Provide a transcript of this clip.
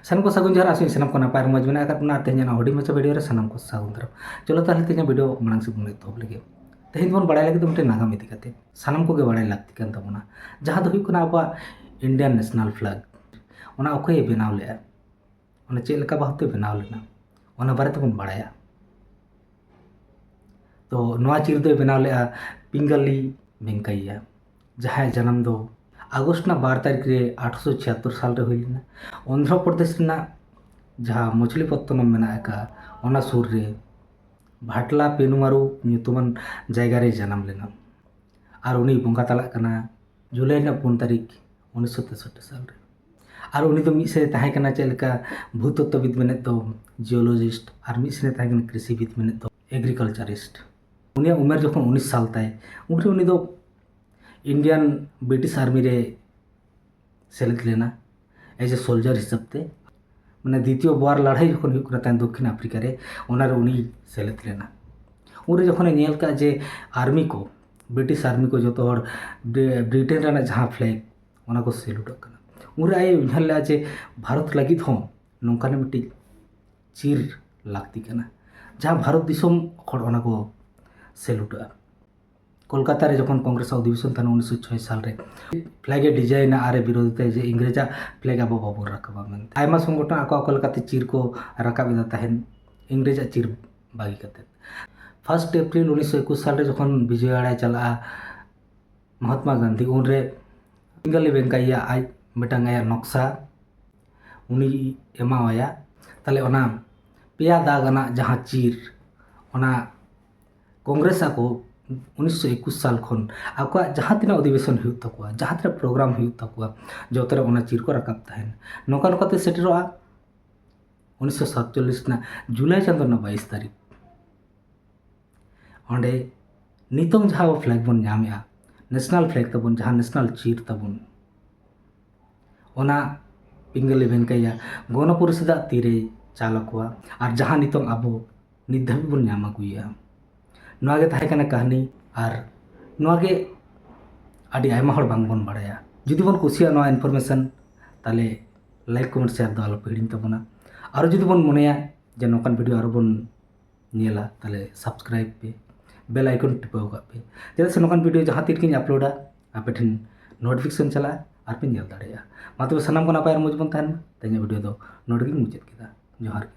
सानम को सागुन जहर आसो सानम को नापाय मज मेना का पुना तेज हूडी मचा वीडियो रे सानम को सागुन दाराम। चलो ताहले तेज वीडियो मांग से बन एतहब लगे तेज बन बड़ा लगे मिट्टे नागाम इदी काते सानम को बड़ा लागती कान तबोना जहाँ दो हुई कना अब इंडियन नेशनल फ्लैग ओना अखय बनाव लेआ ओना चेक लेका बाहते बनाव लेना ओना बारे तबन बड़ाया। तो नवा चीर दो बनाव लेआ पिंगली वेंकैया जहाँ जन्म दो आगस्ट 12 तारीख रे 1876 साल रे हुई आंध्र प्रदेश रेना जहाँ मछलीपत्तनम मेना का ओना सुर रे भाटला पेनुमारू ᱧᱩᱛᱩᱢᱟᱱ जायगा रे जन्म लेना और उनी बंगा तला कना जुलाई 4 तारीख 1963 साल रे और उनी तो मिसे ताहे कना चेलका भूतत्वविद मेने तो जियोलॉजिस्ट और मिसे ताहे कना कृषिविद मेने तो एग्रीकल्चरिस्ट। उनिया उम्र जखन 19 साल ताय उनरे उनी दो इंडियन ब्रिटिश आर्मी रे सेलेक्ट लेना एज ए सोल्जर हिसाब ते मैंने द्वितीय बार लड़ाई जखन दक्षिण आफ्रिका रे ओना रे उनी सेलेक्ट लेना उनरे जखन नेल का जे आर्मी को ब्रिटिश आर्मी को जो हर ब्रिटेन रेना जहाँ फ्लैग ओना को सेल्यूट करना उनरे आए उन्हर ले जे भारत लगी हो नौकाने मिट्टी चीर लागती करना जहाँ भारत दिसम हर ओना को सेल्यूट कोलकाता रे जखन कांग्रेस अधिवेशन था 1906 साल रे फ्लैग डिजाइन आरे विरोधिता जे इंग्रेजा फ्लैग अब बाबू रखबा मन आयमा संगठन आको आको लकाते चीर को राकाबेदा तहन इंग्रेजा चीर बागी कते 1 अप्रैल 1921 साल रे जखन विजयवाड़ा चला महात्मा गांधी उन रे पिंगली वेंकैया आज मिटांग आया नक्शा उनी एमावाया ताले ओना पेया दागना जहाँ चीर ओना कांग्रेस को 1921 साल खन आको जहाँ तीना अधिवेशन हुई तक जहाँ तीना प्रोग्राम हुई तक जो तरह ओना चीर को रकाब तहन नौका नौकाते सेटरोआ 1947 ना जुलाई चांदो 22 तारीख अंडे नितों जहाँ फ्लैग बन नामेआ नेशनल फ्लैग तबन जहाँ नेशनल चीर तबन ओना पिंगली वेंकैया गणपरिषदा तीरे चालकवा और जहाँ नितों आबो नित धाबी बन नाम अगुया नवागे ताहे कना कहानी और नवागे आदि आयमा हर बांग बन बड़ाया जुदी बन कुसिया नवा इनफॉरमेशन ताले लाइक कमेंट शेयर दो आलो हिड़िन तबना और जुदी बन मनेया जे नोकान वीडियो और बन नेला ताले सब्सक्राइब पे बेल आइकन टिपाव का पे जैसे से नोकान वीडियो जहाँ तीर किन अपलोडा आपे ठिन नोटिफिकेशन चला और पे नेल दाड़ेया मातो सनाम को नापाय मौज बन तहन तेज वीडियो दो नोट गिन मुचाद केदा जोहार।